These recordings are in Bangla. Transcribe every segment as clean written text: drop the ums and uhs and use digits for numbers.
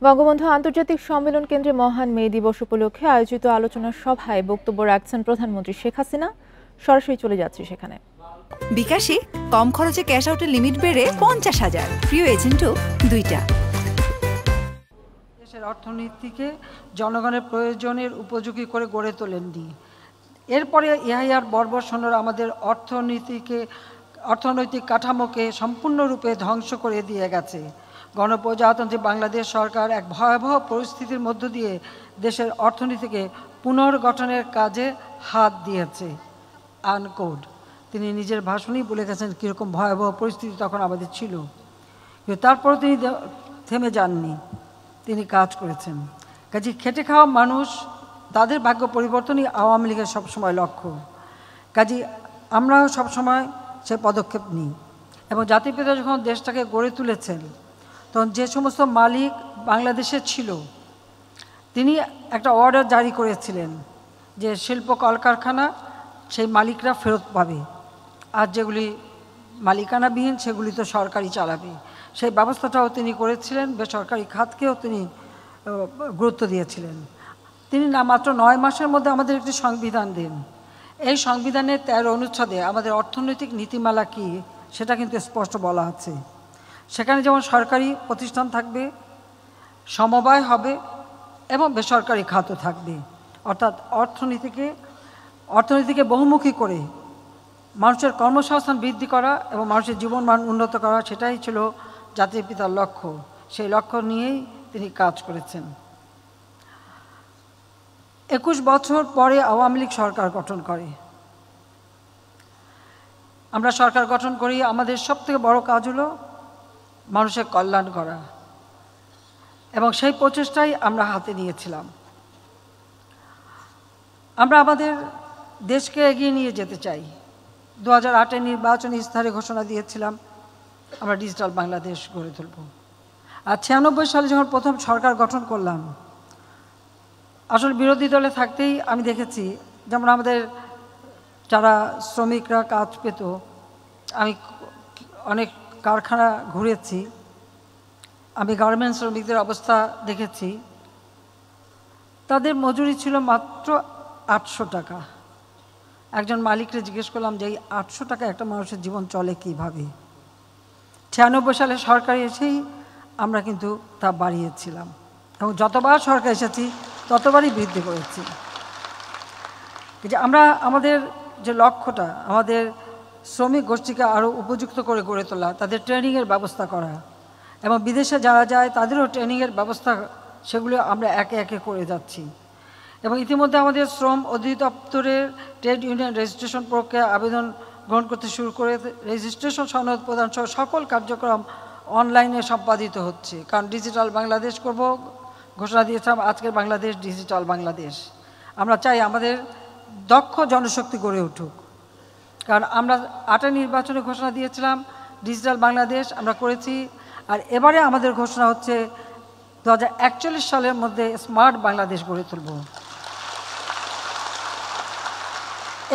বঙ্গবন্ধু আন্তর্জাতিক সম্মেলন কেন্দ্রে মহান মে দিবস উপলক্ষে আয়োজিত আলোচনা সভায় বক্তব্য রাখছেন প্রধানমন্ত্রী শেখ হাসিনা। সরাসরি চলে যাচ্ছি সেখানে। বিকাশে কম খরচে ক্যাশ আউটের লিমিট বেড়ে 50,000, প্রিয় এজেন্টও 2টা। দেশের অর্থনীতিকে জনগণের প্রয়োজনের উপযোগী করে গড়ে তোলেননি। এরপরে ইহাইয়ার বর্বর সৈন্যরা আমাদের অর্থনৈতিক কাঠামোকে সম্পূর্ণরূপে ধ্বংস করে দিয়ে গেছে। গণপ্রজাতন্ত্রী বাংলাদেশ সরকার এক ভয়াবহ পরিস্থিতির মধ্য দিয়ে দেশের অর্থনীতিকে পুনর্গঠনের কাজে হাত দিয়েছে। আনকোড। তিনি নিজের ভাষণেই বলে গেছেন কীরকম ভয়াবহ পরিস্থিতি তখন আমাদের ছিল, কিন্তু তারপরে তিনি থেমে যাননি, তিনি কাজ করেছেন। কাজে খেটে খাওয়া মানুষ, তাদের ভাগ্য পরিবর্তনই আওয়ামী লীগের সবসময় লক্ষ্য। কাজে আমরাও সবসময় সে পদক্ষেপ নিই। এবং জাতির পিতা যখন দেশটাকে গড়ে তুলেছেন, তখন যে সমস্ত মালিক বাংলাদেশে ছিল, তিনি একটা অর্ডার জারি করেছিলেন যে শিল্প কলকারখানা সেই মালিকরা ফেরত পাবে, আর যেগুলি মালিকানাবিহীন সেগুলি তো সরকারি চালাবে। সেই ব্যবস্থাটাও তিনি করেছিলেন। বেসরকারি খাতকেও তিনি গুরুত্ব দিয়েছিলেন। তিনি না মাত্র 9 মাসের মধ্যে আমাদের একটি সংবিধান দেন। এই সংবিধানের 13 অনুচ্ছেদে আমাদের অর্থনৈতিক নীতিমালা কী সেটা কিন্তু স্পষ্ট বলা আছে। সেখানে যেমন সরকারি প্রতিষ্ঠান থাকবে, সমবায় হবে এবং বেসরকারি খাতও থাকবে। অর্থাৎ অর্থনীতিকে বহুমুখী করে মানুষের কর্মসংস্থান বৃদ্ধি করা এবং মানুষের জীবনমান উন্নত করা, সেটাই ছিল জাতির পিতার লক্ষ্য। সেই লক্ষ্য নিয়েই তিনি কাজ করেছেন। 21 বছর পরে আওয়ামী লীগ সরকার গঠন করে। আমরা সরকার গঠন করি, আমাদের সবথেকে বড় কাজ হলো মানুষের কল্যাণ করা, এবং সেই প্রচেষ্টাই আমরা হাতে নিয়েছিলাম। আমরা আমাদের দেশকে এগিয়ে নিয়ে যেতে চাই। 2008-এর নির্বাচনী ইস্তাহারে ঘোষণা দিয়েছিলাম আমরা ডিজিটাল বাংলাদেশ গড়ে তুলব। আর 96 সালে যখন প্রথম সরকার গঠন করলাম, আসলে বিরোধী দলে থাকতেই আমি দেখেছি, যেমন আমাদের যারা শ্রমিকরা কাজ পেত, আমি অনেক কারখানা ঘুরেছি, আমি গার্মেন্টস শ্রমিকদের অবস্থা দেখেছি। তাদের মজুরি ছিল মাত্র 800 টাকা। একজন মালিককে জিজ্ঞেস করলাম যে এই 800 টাকা একটা মানুষের জীবন চলে কীভাবে। 96 সালে সরকার এসেই আমরা কিন্তু তা বাড়িয়েছিলাম, এবং যতবার সরকার এসেছি ততবারই বৃদ্ধি করেছি। যে আমরা আমাদের যে লক্ষ্যটা, আমাদের শ্রমিক গোষ্ঠীকে আরও উপযুক্ত করে গড়ে তোলা, তাদের ট্রেনিংয়ের ব্যবস্থা করা, এবং বিদেশে যারা যায় তাদেরও ট্রেনিংয়ের ব্যবস্থা, সেগুলো আমরা একে একে করে যাচ্ছি। এবং ইতিমধ্যে আমাদের শ্রম অধিদপ্তরের ট্রেড ইউনিয়ন রেজিস্ট্রেশন প্রক্রিয়া আবেদন গ্রহণ করতে শুরু করে রেজিস্ট্রেশন সনদ প্রদান সহ সকল কার্যক্রম অনলাইনে সম্পাদিত হচ্ছে। কারণ ডিজিটাল বাংলাদেশ করব ঘোষণা দিয়েছিলাম, আজকের বাংলাদেশ ডিজিটাল বাংলাদেশ। আমরা চাই আমাদের দক্ষ জনশক্তি গড়ে উঠুক। কারণ আমরা 8 নির্বাচনে ঘোষণা দিয়েছিলাম ডিজিটাল বাংলাদেশ আমরা করেছি, আর এবারে আমাদের ঘোষণা হচ্ছে 2041 সালের মধ্যে স্মার্ট বাংলাদেশ গড়ে তুলব।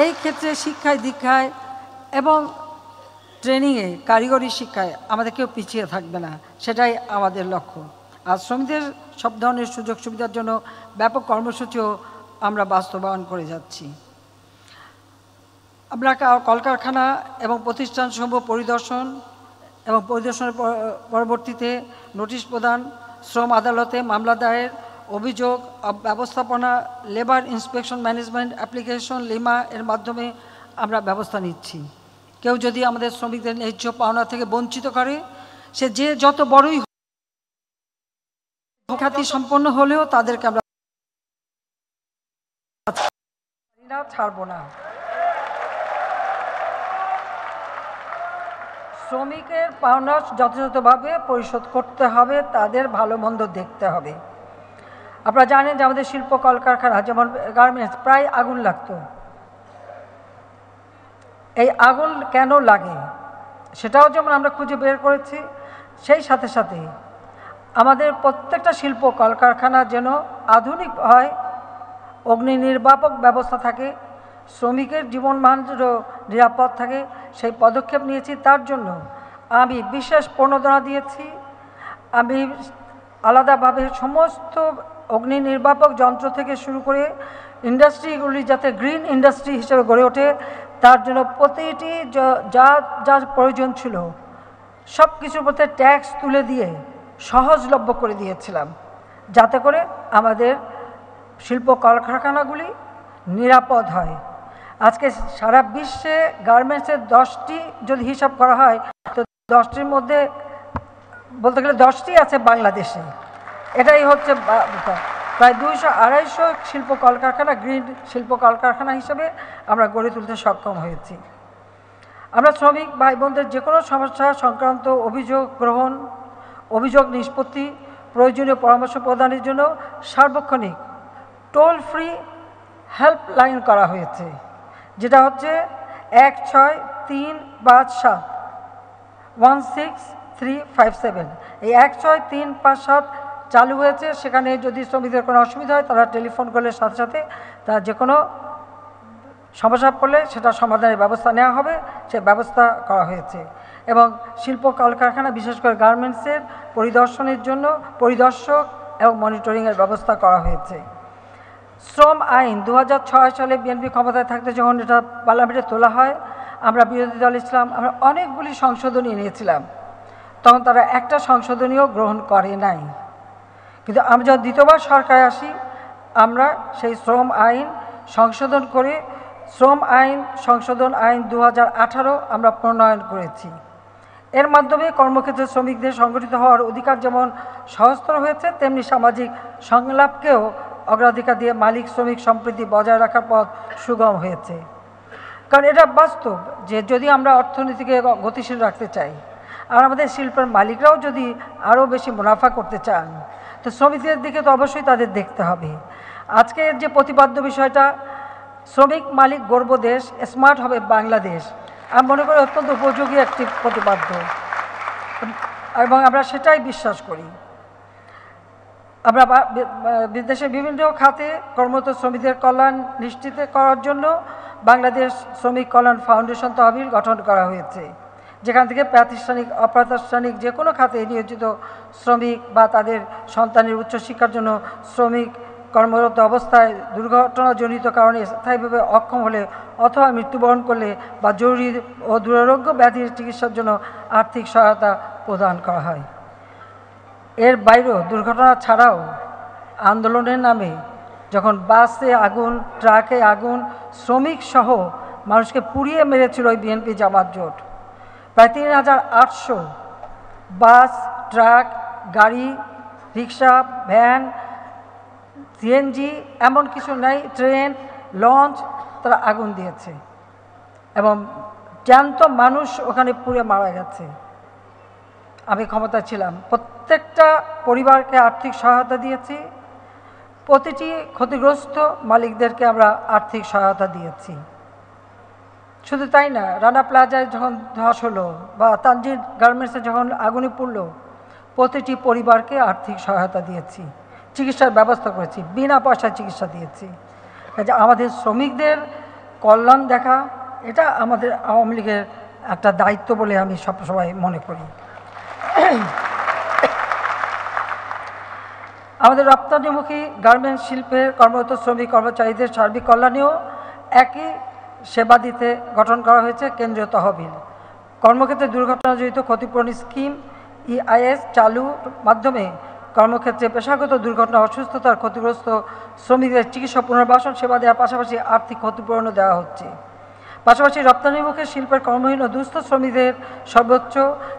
এই ক্ষেত্রে শিক্ষায়, দীক্ষায় এবং ট্রেনিংয়ে, কারিগরি শিক্ষায় আমাদের কেউ পিছিয়ে থাকবে না, সেটাই আমাদের লক্ষ্য। আর শ্রমিকদের সব ধরনের সুযোগ সুবিধার জন্য ব্যাপক কর্মসূচিও আমরা বাস্তবায়ন করে যাচ্ছি। আমরা কলকারখানা এবং প্রতিষ্ঠানসমূহ পরিদর্শন এবং পরিদর্শনের পরবর্তীতে নোটিশ প্রদান, শ্রম আদালতে মামলা দায়ের, অভিযোগ ব্যবস্থাপনা, labour inspection management application lima এর মাধ্যমে আমরা ব্যবস্থা নিচ্ছি। কেউ যদি আমাদের শ্রমিকদের ন্যায্য পাওনা থেকে বঞ্চিত করে, সে যে যত বড়ই খ্যাতি সম্পন্ন হলেও তাদেরকে আমরা ছাড়ব না। শ্রমিকের পাওনা যথাযথভাবে পরিশোধ করতে হবে, তাদের ভালো মন্দ দেখতে হবে। আপনারা জানেন যে আমাদের শিল্প কলকারখানা যেমন গার্মেন্টস প্রায় আগুন লাগতো। এই আগুন কেন লাগে সেটাও যেমন আমরা খুঁজে বের করেছি, সেই সাথে সাথে আমাদের প্রত্যেকটা শিল্প কলকারখানা যেন আধুনিক হয়, অগ্নি নির্বাপক ব্যবস্থা থাকে, শ্রমিকের জীবনমান নিরাপদ থাকে, সেই পদক্ষেপ নিয়েছি। তার জন্য আমি বিশেষ প্রণোদনা দিয়েছি। আমি আলাদাভাবে সমস্ত অগ্নি নির্বাপক যন্ত্র থেকে শুরু করে ইন্ডাস্ট্রিগুলি যাতে গ্রিন ইন্ডাস্ট্রি হিসেবে গড়ে ওঠে তার জন্য প্রতিটি যা যা প্রয়োজন ছিল সব কিছুর মধ্যে ট্যাক্স তুলে দিয়ে সহজলভ্য করে দিয়েছিলাম, যাতে করে আমাদের শিল্প কলকারখানাগুলি নিরাপদ হয়। আজকে সারা বিশ্বে গার্মেন্টসের 10টি যদি হিসাব করা হয় তো 10টির মধ্যে বলতে গেলে 10টি আছে বাংলাদেশে। এটাই হচ্ছে প্রায় 200-250 শিল্প কলকারখানা গ্রিন শিল্প কলকারখানা হিসেবে আমরা গড়ে তুলতে সক্ষম হয়েছি। আমরা শ্রমিক ভাই বোনদের যে কোনো সমস্যা সংক্রান্ত অভিযোগ গ্রহণ, অভিযোগ নিষ্পত্তি, প্রয়োজনীয় পরামর্শ প্রদানের জন্য সার্বক্ষণিক টোল ফ্রি হেল্পলাইন করা হয়েছে, যেটা হচ্ছে 16357 এই 16357 চালু হয়েছে। সেখানে যদি শ্রমিকদের কোনো অসুবিধা হয় তারা টেলিফোন করলে সাথে সাথে তার যে কোনো সমস্যা পড়লে সেটা সমাধানের ব্যবস্থা নেওয়া হবে, সে ব্যবস্থা করা হয়েছে। এবং শিল্প কলকারখানা বিশেষ করে গার্মেন্টসের পরিদর্শনের জন্য পরিদর্শক এবং মনিটরিংয়ের ব্যবস্থা করা হয়েছে। শ্রম আইন 2006 সালে বিএনপি ক্ষমতায় থাকতে যখন এটা পার্লামেন্টে তোলা হয়, আমরা বিরোধী দল ইসলাম আমরা অনেকগুলি সংশোধনী নিয়েছিলাম, তখন তারা একটা সংশোধনীও গ্রহণ করে নাই। কিন্তু আমরা যখন দ্বিতীয়বার সরকারে আসি আমরা সেই শ্রম আইন সংশোধন করে শ্রম আইন সংশোধন আইন 2018 আমরা প্রণয়ন করেছি। এর মাধ্যমে কর্মক্ষেত্রে শ্রমিকদের সংগঠিত হওয়ার অধিকার যেমন সহজতর হয়েছে, তেমনি সামাজিক সংলাপকেও অগ্রাধিকার দিয়ে মালিক শ্রমিক সম্প্রীতি বজায় রাখার পথ সুগম হয়েছে। কারণ এটা বাস্তব যে যদি আমরা অর্থনীতিকে গতিশীল রাখতে চাই আর আমাদের শিল্পের মালিকরাও যদি আরও বেশি মুনাফা করতে চান তো শ্রমিকদের দিকে তো অবশ্যই তাদের দেখতে হবে। আজকের যে প্রতিপাদ্য বিষয়টা শ্রমিক মালিক গর্ব দেশ, স্মার্ট হবে বাংলাদেশ, আমি মনে করি অত্যন্ত উপযোগী একটি প্রতিপাদ্য এবং আমরা সেটাই বিশ্বাস করি। আমরা বিদেশের বিভিন্ন খাতে কর্মরত শ্রমিকদের কল্যাণ নিশ্চিত করার জন্য বাংলাদেশ শ্রমিক কল্যাণ ফাউন্ডেশন তহবিল গঠন করা হয়েছে, যেখান থেকে প্রাতিষ্ঠানিক অপ্রাতিষ্ঠানিক যে কোনো খাতে নিয়োজিত শ্রমিক বা তাদের সন্তানের উচ্চশিক্ষার জন্য শ্রমিক কর্মরত অবস্থায় দুর্ঘটনাজনিত কারণে স্থায়ীভাবে অক্ষম হলে অথবা মৃত্যুবরণ করলে বা জরুরি ও দুরারোগ্য ব্যাধির চিকিৎসার জন্য আর্থিক সহায়তা প্রদান করা হয়। এর বাইরেও দুর্ঘটনা ছাড়াও আন্দোলনের নামে যখন বাসে আগুন, ট্রাকে আগুন, শ্রমিক সহ মানুষকে পুড়িয়ে মেরেছিল ওই বিএনপি জামাত জোট, প্রায় 3800 বাস, ট্রাক, গাড়ি, রিক্সা, ভ্যান, সিএনজি, এমন কিছু নাই, ট্রেন, লঞ্চ, তারা আগুন দিয়েছে এবং জ্যান্ত মানুষ ওখানে পুড়ে মারা গেছে। আমি ক্ষমতা ছিলাম, প্রত্যেকটা পরিবারকে আর্থিক সহায়তা দিয়েছি, প্রতিটি ক্ষতিগ্রস্ত মালিকদেরকে আমরা আর্থিক সহায়তা দিয়েছি। শুধু তাই না, রানা প্লাজায় যখন ধস হলো বা তানজির গার্মেন্টসে যখন আগুনে পুড়ল, প্রতিটি পরিবারকে আর্থিক সহায়তা দিয়েছি, চিকিৎসার ব্যবস্থা করেছি, বিনা পয়সায় চিকিৎসা দিয়েছি। আমাদের শ্রমিকদের কল্যাণ দেখা এটা আমাদের আওয়ামী লীগের একটা দায়িত্ব বলে আমি সবসময় মনে করি। আমাদের রপ্তানিমুখী গার্মেন্টস শিল্পের কর্মরত শ্রমিক কর্মচারীদের সার্বিক কল্যাণেও একই সেবা দিতে গঠন করা হয়েছে কেন্দ্রীয় তহবিল। কর্মক্ষেত্রে দুর্ঘটনাজনিত ক্ষতিপূরণ স্কিম EIS চালুর মাধ্যমে কর্মক্ষেত্রে পেশাগত দুর্ঘটনা অসুস্থতার ক্ষতিগ্রস্ত শ্রমিকদের চিকিৎসা পুনর্বাসন সেবা দেওয়ার পাশাপাশি আর্থিক ক্ষতিপূরণও দেওয়া হচ্ছে। পাশাপাশি রপ্তানিমুখী শিল্পের কর্মহীন ও দুস্থ শ্রমিকদের সর্বোচ্চ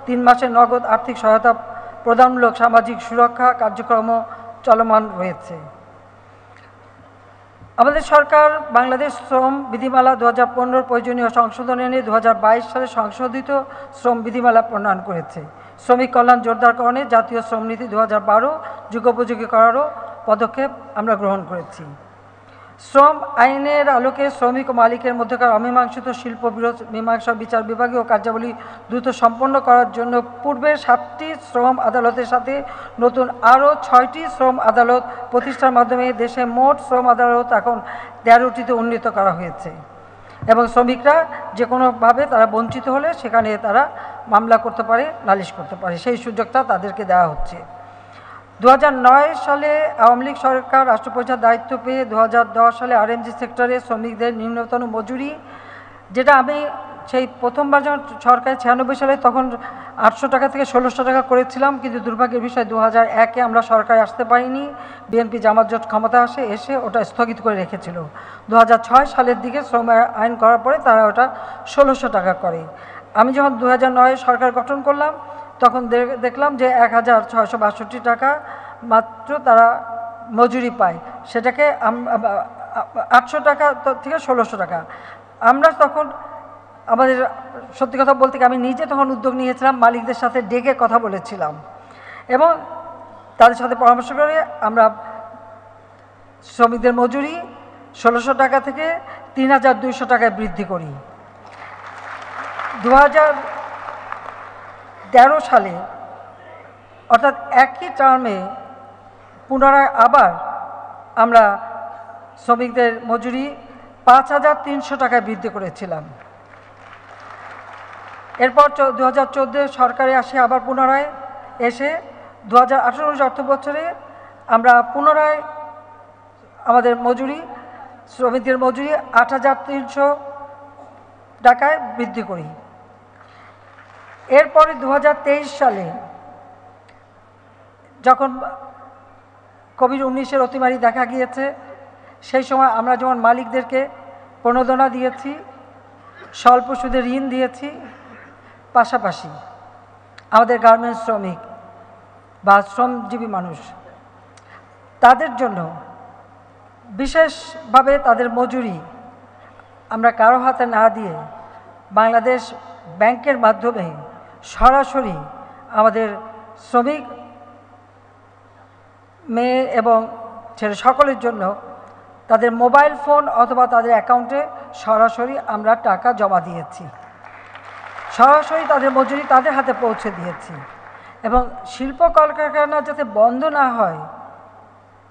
3 মাসের নগদ আর্থিক সহায়তা প্রদানমূলক সামাজিক সুরক্ষা কার্যক্রমও চলমান রয়েছে। আমাদের সরকার বাংলাদেশ শ্রম বিধিমালা 2015 প্রয়োজনীয় সংশোধন এনে 2022 সালে সংশোধিত শ্রম বিধিমালা প্রণয়ন করেছে। শ্রমিক কল্যাণ জোরদারকরণে জাতীয় শ্রমনীতি 2012 যুগোপযোগী করারও পদক্ষেপ আমরা গ্রহণ করেছি। শ্রম আইনের আলোকে শ্রমিক ও মালিকের মধ্যকার অমীমাংসিত শিল্প বিরোধ মীমাংসা বিচার বিভাগীয় কার্যাবলী দ্রুত সম্পন্ন করার জন্য পূর্বের 7টি শ্রম আদালতের সাথে নতুন আরও 6টি শ্রম আদালত প্রতিষ্ঠার মাধ্যমে দেশে মোট শ্রম আদালত এখন 13টিতে উন্নীত করা হয়েছে এবং শ্রমিকরা যে কোনোভাবে তারা বঞ্চিত হলে সেখানে তারা মামলা করতে পারে, নালিশ করতে পারে, সেই সুযোগটা তাদেরকে দেওয়া হচ্ছে। 2009 সালে আওয়ামী লীগ সরকার রাষ্ট্র পরিচালনার দায়িত্ব পেয়ে 2010 সালে আরএমজি সেক্টরে শ্রমিকদের নিম্নতম মজুরি, যেটা আমি সেই প্রথমবার যখন সরকার 96 সালে তখন 800 টাকা থেকে 1600 টাকা করেছিলাম, কিন্তু দুর্ভাগ্যের বিষয় 2001-এ আমরা সরকারে আসতে পারিনি, বিএনপি জামাত জোট ক্ষমতা এসে ওটা স্থগিত করে রেখেছিল। 2006 সালের দিকে শ্রম আইন করার পরে তারা ওটা 1600 টাকা করে। আমি যখন 2009-এ সরকার গঠন করলাম তখন দেখলাম যে 1662 টাকা মাত্র তারা মজুরি পায়, সেটাকে 800 টাকা থেকে 1600 টাকা। আমরা তখন আমাদের সত্যি কথা বলতে আমি নিজে তখন উদ্যোগ নিয়েছিলাম, মালিকদের সাথে ডেকে কথা বলেছিলাম এবং তাদের সাথে পরামর্শ করে আমরা শ্রমিকদের মজুরি 1600 টাকা থেকে 3200 টাকায় বৃদ্ধি করি। 2013 সালে অর্থাৎ একই টার্মে পুনরায় আবার আমরা শ্রমিকদের মজুরি 5300 টাকায় বৃদ্ধি করেছিলাম। এরপর 2014 সরকারে আসে আবার পুনরায় এসে 2018 অর্থ বছরে আমরা পুনরায় আমাদের মজুরি শ্রমিকদের মজুরি 8300 টাকায় বৃদ্ধি করি। এরপরে 2023 সালে যখন কোভিড-19-এর অতিমারি দেখা গিয়েছে, সেই সময় আমরা যেমন মালিকদেরকে প্রণোদনা দিয়েছি, স্বল্প সুদে ঋণ দিয়েছি, পাশাপাশি আমাদের গার্মেন্টস শ্রমিক বা শ্রমজীবী মানুষ তাদের জন্য বিশেষভাবে তাদের মজুরি আমরা কারো হাতে না দিয়ে বাংলাদেশ ব্যাংকের মাধ্যমে সরাসরি আমাদের শ্রমিক মেয়ে এবং ছেলে সকলের জন্য তাদের মোবাইল ফোন অথবা তাদের অ্যাকাউন্টে সরাসরি আমরা টাকা জমা দিয়েছি, সরাসরি তাদের মজুরি তাদের হাতে পৌঁছে দিয়েছি। এবং শিল্প কলকারখানা যাতে বন্ধ না হয়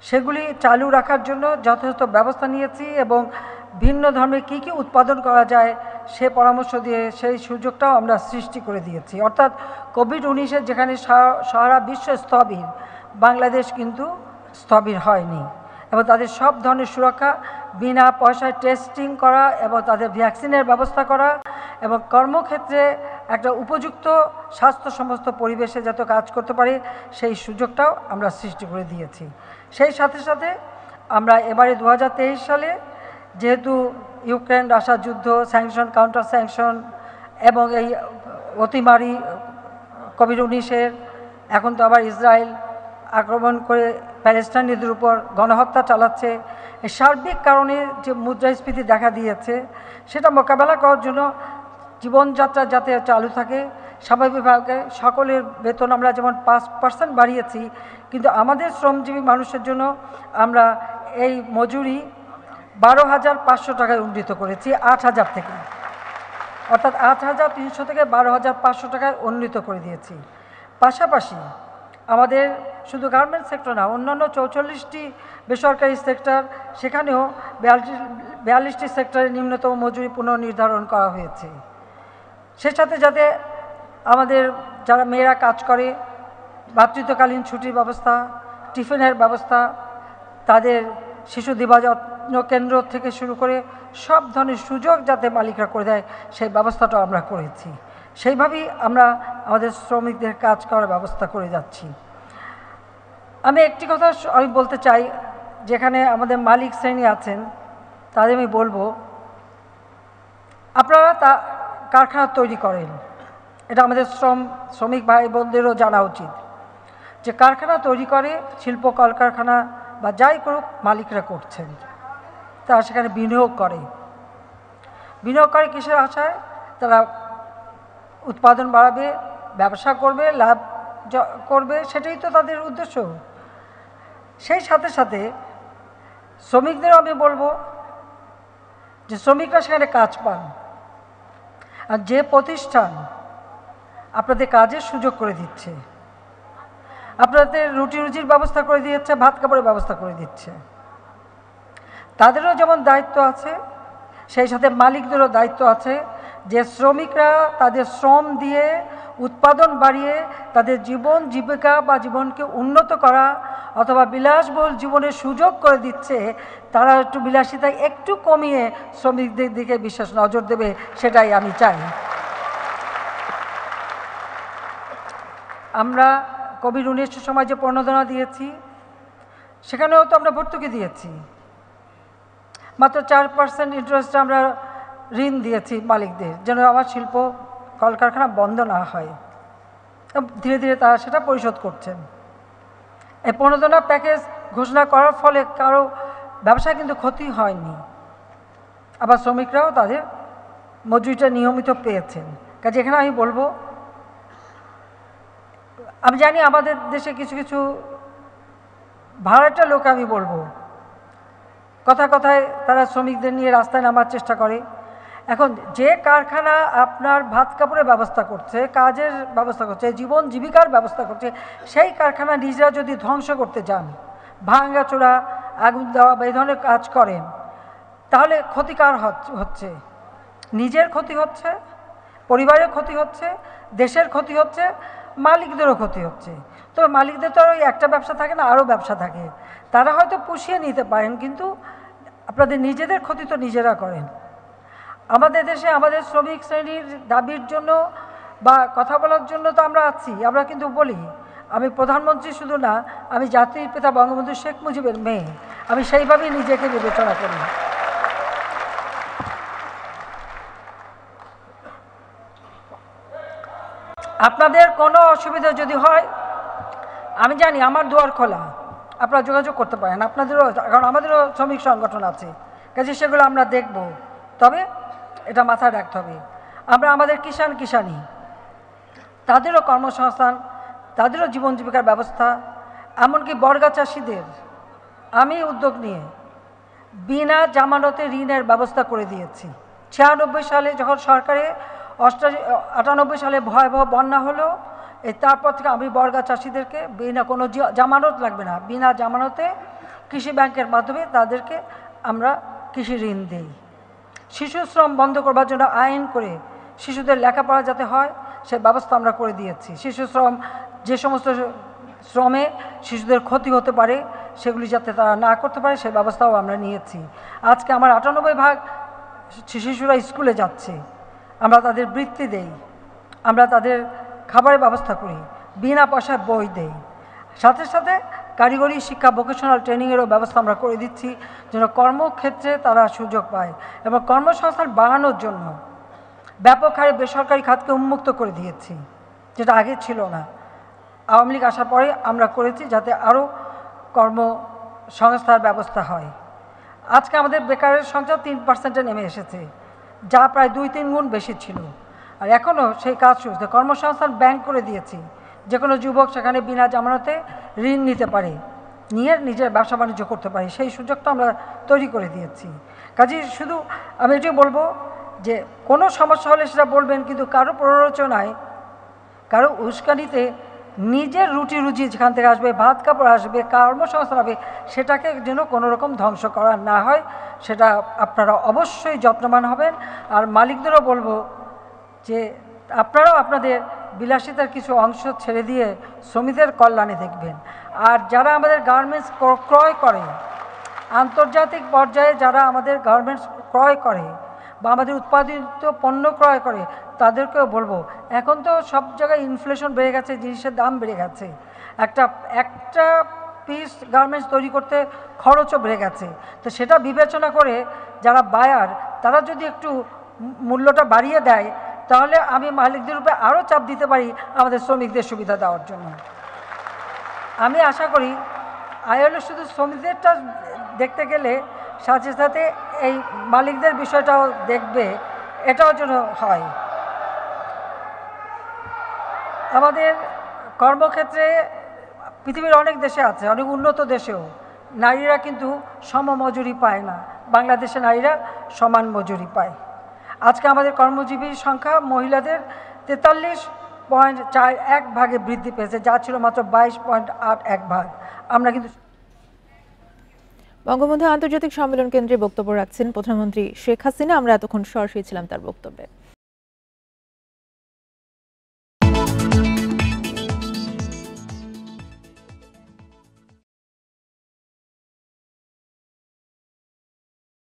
সেগুলি চালু রাখার জন্য যথাযথ ব্যবস্থা নিয়েছি এবং ভিন্ন ধর্মে কী কী উৎপাদন করা যায় সে পরামর্শ দিয়ে সেই সুযোগটাও আমরা সৃষ্টি করে দিয়েছি। অর্থাৎ কোভিড-19-এর যেখানে সারা বিশ্ব স্থবির, বাংলাদেশ কিন্তু স্থবির হয়নি এবং তাদের সব ধরনের সুরক্ষা, বিনা পয়সায় টেস্টিং করা এবং তাদের ভ্যাকসিনের ব্যবস্থা করা এবং কর্মক্ষেত্রে একটা উপযুক্ত স্বাস্থ্যসম্মত পরিবেশে যাতে কাজ করতে পারে সেই সুযোগটাও আমরা সৃষ্টি করে দিয়েছি। সেই সাথে সাথে আমরা এবারে 2023 সালে যেহেতু ইউক্রেন রাশিয়া যুদ্ধ, স্যাংশন, কাউন্টার স্যাংশন এবং এই অতিমারি কোভিড-19-এর, এখন তো আবার ইসরায়েল আক্রমণ করে প্যালেস্টাইনিদের উপর গণহত্যা চালাচ্ছে, এই সার্বিক কারণে যে মুদ্রাস্ফীতি দেখা দিয়েছে সেটা মোকাবেলা করার জন্য জীবনযাত্রা যাতে চালু থাকে স্বাভাবিকভাবে সকলের বেতন আমরা যেমন 5% বাড়িয়েছি, কিন্তু আমাদের শ্রমজীবী মানুষের জন্য আমরা এই মজুরি 12,500 টাকায় উন্নীত করেছি 8,000 থেকে, অর্থাৎ 8,300 থেকে 12,500 টাকায় উন্নীত করে দিয়েছি। পাশাপাশি আমাদের শুধু গার্মেন্টস সেক্টর না, অন্যান্য 44টি বেসরকারি সেক্টর, সেখানেও 42টি সেক্টরে নিম্নতম মজুরি পুনর্নির্ধারণ করা হয়েছে। সে সাথে যাতে আমাদের যারা মেয়েরা কাজ করে মাতৃত্বকালীন ছুটির ব্যবস্থা, টিফিনের ব্যবস্থা, তাদের শিশু দিবাযত্ন কেন্দ্র থেকে শুরু করে সব ধরনের সুযোগ যাতে মালিকরা করে দেয় সেই ব্যবস্থাটাও আমরা করেছি। সেইভাবেই আমরা আমাদের শ্রমিকদের কাজ করার ব্যবস্থা করে যাচ্ছি। আমি একটি কথা আমি বলতে চাই, যেখানে আমাদের মালিক শ্রেণী আছেন তাদের আমি বলবো, আপনারা কারখানা তৈরি করেন, এটা আমাদের শ্রমিক ভাই বোনদেরও জানা উচিত যে কারখানা তৈরি করে শিল্প কলকারখানা বা যাই করুক মালিকরা করছেন, তারা সেখানে বিনিয়োগ করে কিসের আশায়? তারা উৎপাদন বাড়াবে, ব্যবসা করবে, লাভ করবে, সেটাই তো তাদের উদ্দেশ্য। সেই সাথে সাথে শ্রমিকদেরও আমি বলবো যে শ্রমিকরা সেখানে কাজ পান, আর যে প্রতিষ্ঠান আপনাদের কাজের সুযোগ করে দিচ্ছে, আপনাদের রুটি রুজির ব্যবস্থা করে দিচ্ছে, ভাত কাপড়ের ব্যবস্থা করে দিচ্ছে, তাদেরও যেমন দায়িত্ব আছে সেই সাথে মালিকদেরও দায়িত্ব আছে যে শ্রমিকরা তাদের শ্রম দিয়ে উৎপাদন বাড়িয়ে তাদের জীবন জীবিকা বা জীবনকে উন্নত করা অথবা বিলাসবহুল জীবনের সুযোগ করে দিচ্ছে, তারা একটু বিলাসিতা একটু কমিয়ে শ্রমিকদের দিকে বিশেষ নজর দেবে, সেটাই আমি চাই। আমরা কোভিড-19 সময় যে প্রণোদনা দিয়েছি, সেখানেও তো আমরা ভর্তুকি দিয়েছি। মাত্র 4% ইন্টারেস্টে আমরা ঋণ দিয়েছি মালিকদের, যেন আমার শিল্প কলকারখানা বন্ধ না হয়। ধীরে ধীরে তারা সেটা পরিশোধ করছেন। এই প্রণোদনা প্যাকেজ ঘোষণা করার ফলে কারো ব্যবসায় কিন্তু ক্ষতি হয়নি, আবার শ্রমিকরাও তাদের মজুরিটা নিয়মিত পেয়েছেন। কাজে এখানে আমি বলবো, আমি জানি আমাদের দেশে কিছু কিছু ভাড়াটা লোক, আমি বলবো কথায় কথায় তারা শ্রমিকদের নিয়ে রাস্তায় নামার চেষ্টা করে। এখন যে কারখানা আপনার ভাত কাপড়ের ব্যবস্থা করছে, কাজের ব্যবস্থা করছে, জীবন জীবিকার ব্যবস্থা করছে, সেই কারখানা নিজেরা যদি ধ্বংস করতে যান, ভাঙাচোরা, আগুন দেওয়া বা এই ধরনের কাজ করেন, তাহলে ক্ষতিকার হচ্ছে, নিজের ক্ষতি হচ্ছে, পরিবারের ক্ষতি হচ্ছে, দেশের ক্ষতি হচ্ছে, মালিকদেরও ক্ষতি হচ্ছে। তো মালিকদের তো আর ওই একটা ব্যবসা থাকে না, আরও ব্যবসা থাকে। তারা হয়তো পুষিয়ে নিতে পারেন, কিন্তু আপনাদের নিজেদের ক্ষতি তো নিজেরা করেন। আমাদের দেশে আমাদের শ্রমিক শ্রেণীর দাবির জন্য বা কথা বলার জন্য তো আমরা আছি, আমরা কিন্তু বলি। আমি প্রধানমন্ত্রী শুধু না, আমি জাতির পিতা বঙ্গবন্ধু শেখ মুজিবের মেয়ে, আমি সেইভাবেই নিজেকে বিবেচনা করি। আপনাদের কোনো অসুবিধা যদি হয়, আমি জানি আমার দুয়ার খোলা, আপনারা যোগাযোগ করতে পারেন। আপনাদেরও, কারণ আমাদেরও শ্রমিক সংগঠন আছে, কাজে সেগুলো আমরা দেখব। তবে এটা মাথায় রাখতে হবে, আমরা আমাদের কিষাণী তাদেরও কর্মসংস্থান, তাদেরও জীবন জীবিকার ব্যবস্থা, এমনকি বর্গা চাষিদের আমি উদ্যোগ নিয়ে বিনা জামানতে ঋণের ব্যবস্থা করে দিয়েছি। 96 সালে যখন সরকারে 98 সালে ভয়াবহ বন্যা হলো, তারপর থেকে আমি বর্গা চাষিদেরকে বিনা কোনো জামানত লাগবে না, বিনা জামানতে কৃষি ব্যাংকের মাধ্যমে তাদেরকে আমরা কৃষি ঋণ দিই। শিশু শ্রম বন্ধ করবার জন্য আইন করে শিশুদের লেখাপড়া যাতে হয় সে ব্যবস্থা আমরা করে দিয়েছি। শিশু শ্রম, যে সমস্ত শ্রমে শিশুদের ক্ষতি হতে পারে সেগুলি যাতে তারা না করতে পারে সে ব্যবস্থাও আমরা নিয়েছি। আজকে আমার 98% শিশুরা স্কুলে যাচ্ছে, আমরা তাদের বৃত্তি দেই, আমরা তাদের খাবারের ব্যবস্থা করি, বিনা পয়সায় বই দেই। সাথে সাথে কারিগরি শিক্ষা, ভোকেশনাল ট্রেনিংয়েরও ব্যবস্থা আমরা করে দিচ্ছি, যেন কর্মক্ষেত্রে তারা সুযোগ পায়। এবং কর্মসংস্থান বাড়ানোর জন্য ব্যাপক হারে বেসরকারি খাতকে উন্মুক্ত করে দিয়েছি, যেটা আগে ছিল না। আওয়ামী লীগ আসার পরে আমরা করেছি যাতে আরও কর্মসংস্থার ব্যবস্থা হয়। আজকে আমাদের বেকারের সংখ্যা 3%-এ নেমে এসেছে, যা প্রায় 2-3 গুণ বেশি ছিল। আর এখনও সেই কাজ চলছে। কর্মসংস্থান ব্যাংক করে দিয়েছি, যে কোনো যুবক সেখানে বিনা জামানতে ঋণ নিতে পারে, নিয়ে নিজের ব্যবসা বাণিজ্য করতে পারে, সেই সুযোগটা আমরা তৈরি করে দিয়েছি। কাজেই শুধু আমি এটাই বলবো যে কোনো সমস্যা হলে সেটা বলবেন, কিন্তু কারো প্ররোচনায়, কারো উস্কানিতে নিজের রুটি রুজি যেখান থেকে আসবে, ভাত কাপড় আসবে, কর্মসংস্থান হবে, সেটাকে যেন কোনো রকম ধ্বংস করা না হয়, সেটা আপনারা অবশ্যই যত্নবান হবেন। আর মালিকদেরও বলবো যে আপনারাও আপনাদের বিলাসিতার কিছু অংশ ছেড়ে দিয়ে শ্রমিকদের কল্যাণে দেখবেন। আর যারা আমাদের গার্মেন্টস ক্রয় করে, আন্তর্জাতিক পর্যায়ে যারা আমাদের গার্মেন্টস ক্রয় করে বা আমাদের উৎপাদিত পণ্য ক্রয় করে, তাদেরকেও বলবো, এখন তো সব জায়গায় ইনফ্লেশন বেড়ে গেছে, জিনিসের দাম বেড়ে গেছে, একটা পিস গার্মেন্টস তৈরি করতে খরচও বেড়ে গেছে। তো সেটা বিবেচনা করে যারা বায়ার, তারা যদি একটু মূল্যটা বাড়িয়ে দেয়, তাহলে আমি মালিকদের উপরে আরও চাপ দিতে পারি আমাদের শ্রমিকদের সুবিধা দেওয়ার জন্য। আমি আশা করি আইএলও শুধু শ্রমিকদেরটা দেখতে গেলে সাথে সাথে এই মালিকদের বিষয়টাও দেখবে, এটাও যেন হয়। আমাদের কর্মক্ষেত্রে পৃথিবীর অনেক দেশে আছে, অনেক উন্নত দেশেও নারীরা কিন্তু সমমজুরি পায় না, বাংলাদেশে নারীরা সমান মজুরি পায়। আজকে আমাদের কর্মজীবীর সংখ্যা মহিলাদের 43.41 ভাগে বৃদ্ধি পেয়েছে, যা ছিল মাত্র 22.81 ভাগ। আমরা কিন্তু বঙ্গবন্ধু আন্তর্জাতিক সম্মেলন কেন্দ্রে বক্তব্য রাখছেন প্রধানমন্ত্রী শেখ হাসিনা। আমরা এতক্ষণ সরাসরি ছিলাম তার বক্তব্যে।